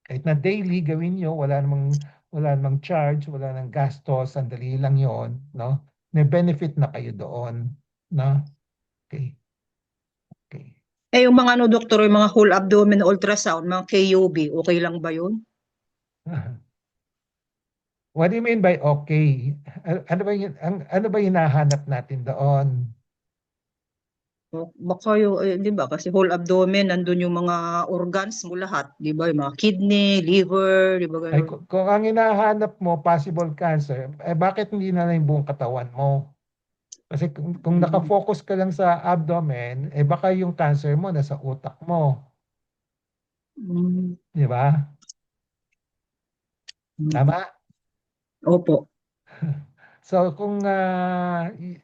kahit na daily gawin nyo, wala namang charge, wala nang gastos, sandali lang yon, no? May benefit na kayo doon, no? Okay. Okay. Eh, yung mga ano, doktor, yung mga whole abdomen ultrasound, mga KUB, okay lang ba yun? What do you mean by okay? Ano ba yung hinahanap natin doon? Baka yung, di ba, kasi whole abdomen, nandun yung mga organs mo lahat, di ba, yung mga kidney, liver, di ba, Ay, ganun. kung ang hinahanap mo, possible cancer, bakit hindi na lang yung buong katawan mo? Kasi kung Mm. nakafocus ka lang sa abdomen, baka yung cancer mo nasa utak mo. Mm. Di ba? Mm. Tama? Opo. So kung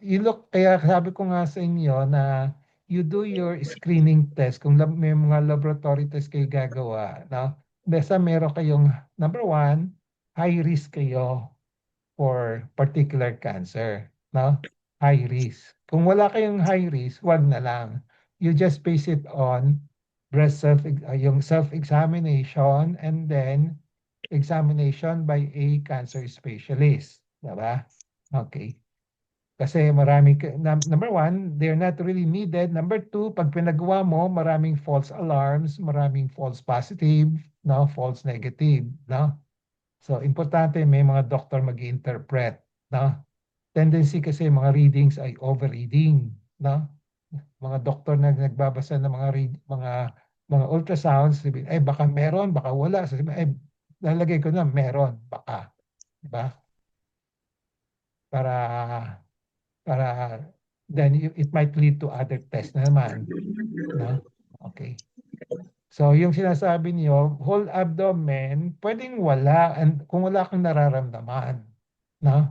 you look, kaya sabi ko nga sa inyo na you do your screening test, kung may mga laboratory test kayo gagawa, no? Basta meron kayong, number one, high risk kayo for particular cancer, no? High risk. Kung wala kayong high risk, wag na lang. You just base it on yung self-examination and then examination by a cancer specialist. Diba? Okay. Kasi number one, they're not really needed. Number two, pag pinagawa mo, maraming false alarms, maraming false positive, no? False negative, no? So, importante may mga doktor mag-interpret, no? Tendency kasi mga readings ay overreading, no? Mga doktor na nagbabasa ng mga ultrasounds, sabihin, ay baka meron, baka wala. Sabihin, ay lalagay ko na meron, baka, di ba? Para then it might lead to other tests na naman, no? Okay. So, yung sinasabi niyo, whole abdomen, pwedeng wala kung wala kang nararamdaman. No?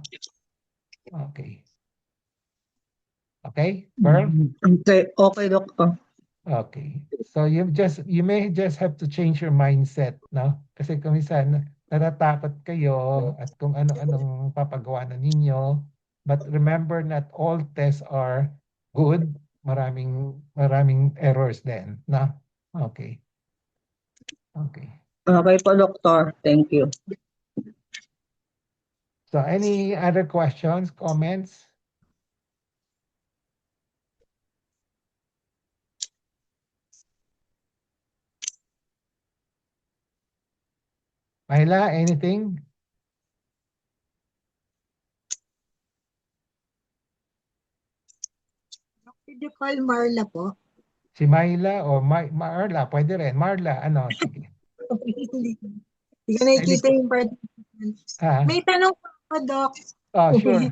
Okay. Okay, Pearl? Mm. Okay, okay, doktor. Okay. So, you may just have to change your mindset, no? Kasi kung minsan, natatakot kayo at kung ano-anong papagawa na ninyo. But remember, not all tests are good. Maraming errors din, na? Okay. Okay. Okay po, Doktor. Thank you. So any other questions, comments? Myla, anything? Did you call Marla po? Si Myla o Marla, pwede rin. Marla, ano, sige. Hindi ko nakikita yung participants. Ah, May tanong po ako, Doc. sure.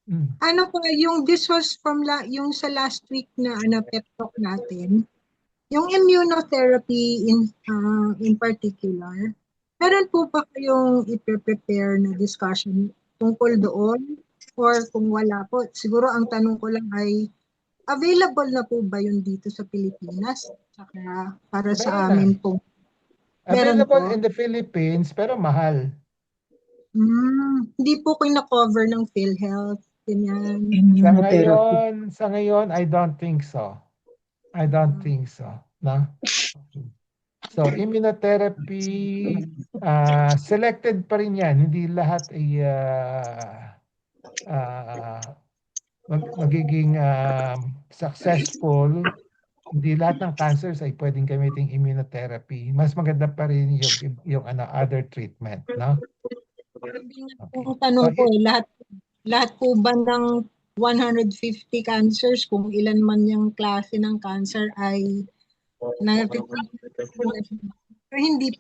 Mm. Ano po, this was from yung sa last week na pep talk natin, yung immunotherapy in particular, meron po ba kayong i-prepare na discussion tungkol doon? Or kung wala po, siguro ang tanong ko lang ay, available na po ba yun dito sa Pilipinas? Saka para Meron sa na. amin po. Meron Available po? in the Philippines, pero mahal. Hindi po kayo na-cover ng PhilHealth. Ganyan. Sa ngayon, I don't think so. I don't think so. No? So, immunotherapy, selected pa rin yan. Hindi lahat ay magiging successful. Hindi lahat ng cancers ay pwedeng gamitin immunotherapy. Mas maganda pa rin yung other treatment, no? Okay. Yung tanong So, ko lahat po ba ng 150 cancers, kung ilan man yung klase ng cancer ay pero hindi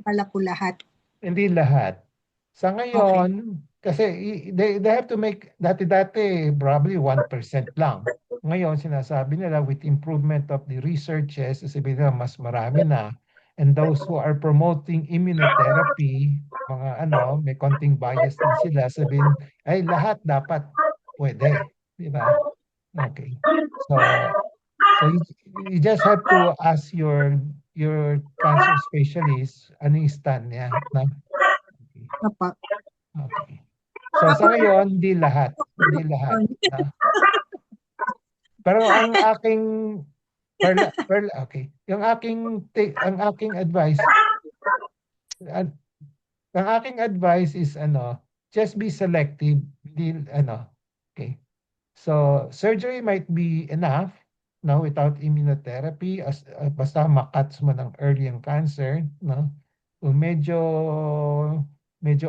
pala po lahat. Hindi lahat. Sa ngayon, kasi they have to make, dati-dati, probably 1% lang. Ngayon, sinasabi nila with improvement of the researches, sasabihin nila mas marami na. And those who are promoting immunotherapy, mga may konting bias din sila, sabihin, ay lahat dapat pwede. Di ba? Okay. So you just have to ask your cancer specialist ano yung stand niya. No? Okay. Apa. Okay. So sa ngayon, hindi lahat. Hindi lahat. No? Pero ang aking okay. Ang aking advice, ang aking advice is just be selective. Hindi okay. So surgery might be enough no without immunotherapy basta makats mo ng early ang cancer no. Kung medyo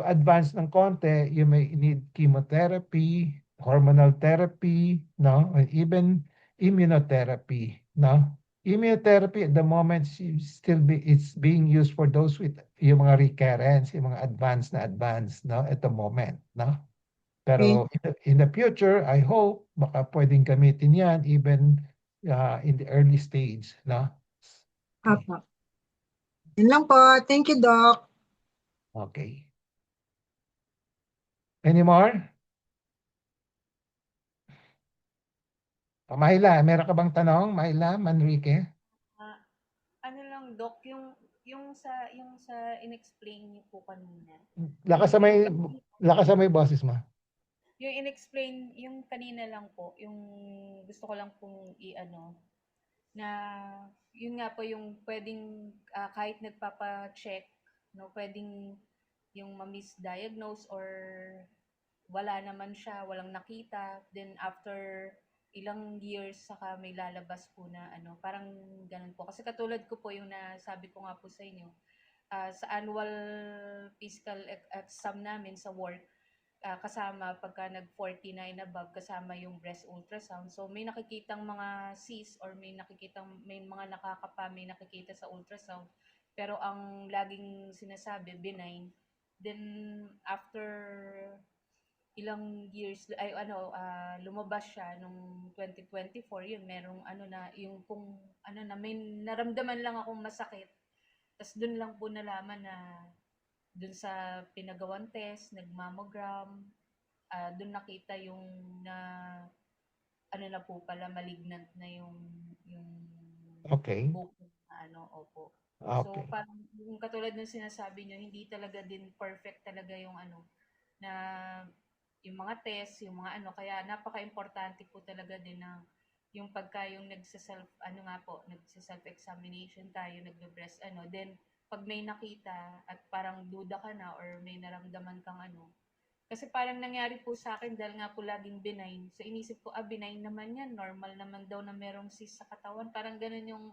advanced ng konti, you may need chemotherapy, hormonal therapy, no, and even immunotherapy, no. Immunotherapy at the moment it's being used for those with yung mga recurrence, yung mga advanced no at the moment, no. Pero in the future, I hope baka pwedeng gamitin yan even in the early stage, no? Okay. Apa. Yun lang po. Thank you, Doc. Okay. Any more? Mahila, meron ka bang tanong? Mahila, Manrique? Ano lang, Doc, yung sa inexplain niyo po kanina. Lakas sa may boses mo. Yung inexplain, yung kanina lang po, yung gusto ko lang pong na yun nga po yung pwedeng kahit nagpapa-check, no, pwedeng yung ma-misdiagnose or wala naman siya, walang nakita, then after ilang years saka may lalabas po na parang ganun po. Kasi katulad ko po yung nasabi ko nga po sa inyo, sa annual physical exam namin sa work, kasama pagka nag-49 above, kasama yung breast ultrasound. So may nakikitang mga cysts or may mga nakakapa, may nakikita sa ultrasound. Pero ang laging sinasabi, benign. Then after ilang years lumabas siya nung 2024, yun merong na yung kung na may naramdaman lang akong masakit. Tapos doon lang po nalaman na doon sa pinagawan test, nag-mammogram, doon nakita yung na na po pala malignant na yung Okay. buko na opo. So Okay. parang yung katulad ng sinasabi niyo, hindi talaga din perfect talaga yung ano, na yung mga test, yung mga ano, kaya napaka-importante po talaga din na yung pagka yung nagsa-self, ano nga po, nagsa-self-examination tayo, nagbe-breast, ano, then pag may nakita at parang duda ka na or may naramdaman kang ano, kasi parang nangyari po sa akin dahil nga po laging benign. So inisip ko, benign naman yan, normal naman daw na merong cyst sa katawan. Parang ganun yung,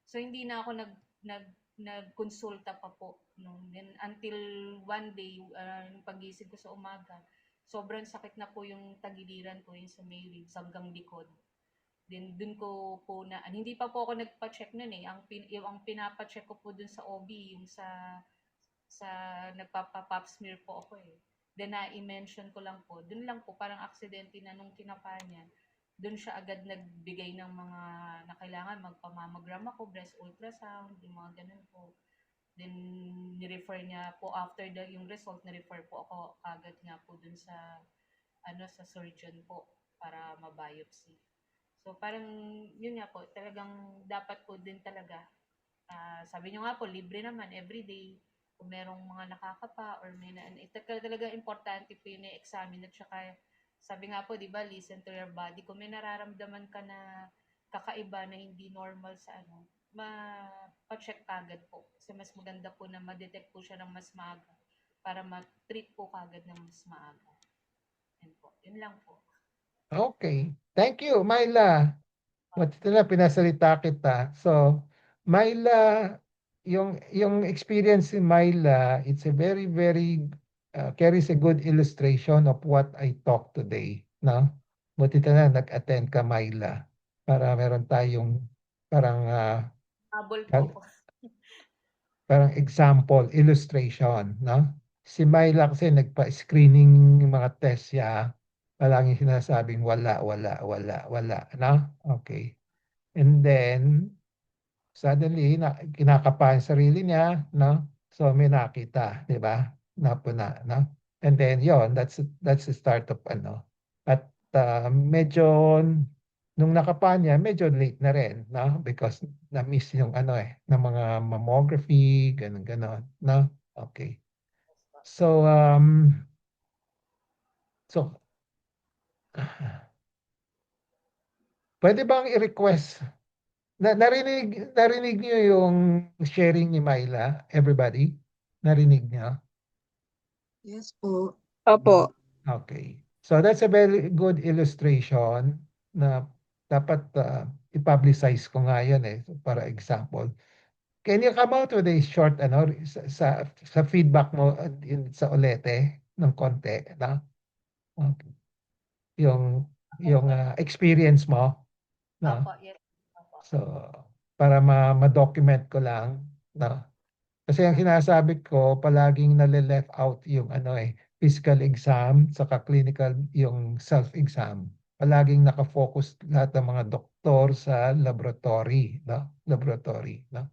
so hindi na ako nagkonsulta pa po. No? Then until one day, yung pagising ko sa umaga, sobrang sakit na po yung tagiliran ko, yung sa may ribs hanggang likod. Then dun ko po na, hindi pa po ako nagpa-check nun eh. Ang pinapa-check ko po dun sa OB, yung sa nagpapa-pap smear po ako eh. Then na-mention ko lang po, dun lang po parang aksidente na nung kinapa niya, dun siya agad nagbigay ng mga na kailangan magpamammogram ako, breast ultrasound, yung mga ganun po. Then ni-refer niya po after yung result, ni-refer po ako agad nga po dun sa sa surgeon po para ma-biopsy. So parang yun nga po, talagang dapat po din talaga. Sabi niyo nga po, libre naman everyday. Kung merong mga nakakapa or may talaga importante po yun i-examine at saka sabi nga po, di ba, listen to your body. Kung may nararamdaman ka na kakaiba na hindi normal sa pa-check agad po. Kasi mas maganda po na ma-detect po siya ng mas maaga para ma-treat po kagad ng mas maaga. Yan po. Yun lang po. Okay. Thank you, Myla. Buti na pinasalita kita. So, Myla, yung experience ni Myla, it's a very, very, carries a good illustration of what I talk today. No? Buti na nag-attend ka, Myla. Para meron tayong parang, Habol po ako. parang example, illustration. No? Si Myla kasi nagpa-screening yung mga test siya. Palaging sinasabing wala, wala, wala, wala. No? Okay. And then, suddenly, kinakabahan sarili niya, no? So, may nakita, di ba? Napuna, no? And then, yon that's the start of ano. At medyo, nung nakapa niya, medyo late na rin, no? Because na-miss yung ano ng mga mammography, ganun, ganun, no? Okay. So, so, pwede bang i-request narinig niyo yung sharing ni Myla, everybody? Narinig niyo? Yes po. Opo. Okay. So that's a very good illustration na dapat i-publicize ko nga yan para example. Can you come out with a short sa feedback mo sa ulete ng konti, no? Okay. Yung experience mo, no? Opo, yes. Opo. So para ma-document ko lang, no? Kasi ang sinasabi ko, palaging nale-left out yung physical exam, saka clinical yung self-exam. Palaging nakafocus lahat ng mga doktor sa laboratory, no? Laboratory, no?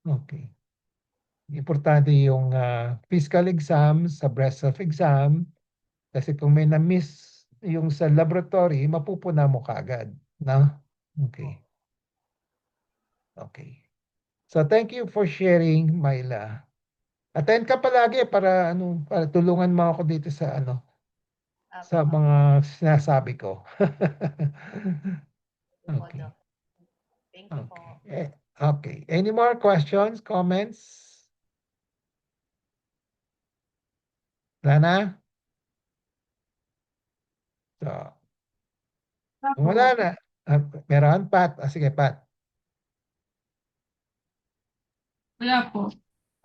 Okay. Importante yung physical exam sa breast self-exam kasi kung may na-miss yung sa laboratory, mapupuna mo kagad, no? Okay. Okay. So thank you for sharing, Myla. Attend ka palagi para tulungan mo ako dito sa Opo, sa opo. mga sinasabi ko. Opo, Okay. Doc. Thank you po. Okay. Okay. Any more questions, comments? Lana? So, kung wala Opo. na. Meron, Pat? Sige, Pat. Wala po.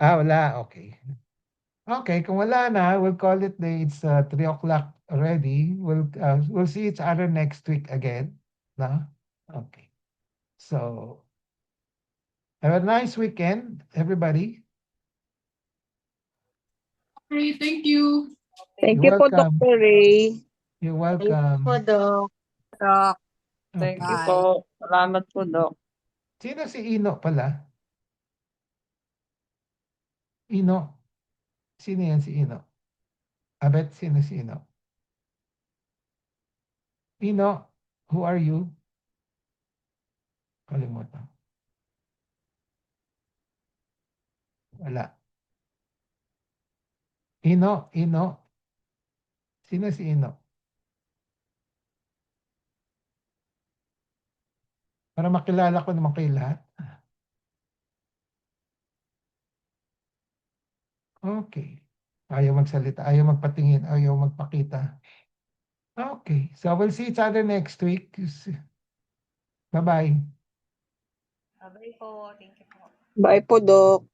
Wala. Okay. Okay, kung wala na, we'll call it it's 3 o'clock already. We'll see each other next week again. No? Okay. So, have a nice weekend, everybody. Okay, thank you. Thank You're you po, welcome. Dr. Ray. You're Thank you po, welcome. Doc. Thank Okay. you Bye. po. Salamat po, Doc. Sino si Ino pala? Ino. Sino yan si Ino? Abet, sino si Ino? Ino, who are you? Kalimutan. Wala. Ino. Sino si Ino? Para makilala ko naman kayo lahat. Okay. Ayaw magsalita, ayaw magpatingin, ayaw magpakita. Okay. So we'll see each other next week. Bye-bye. Bye po. Thank you po. Bye po, Doc.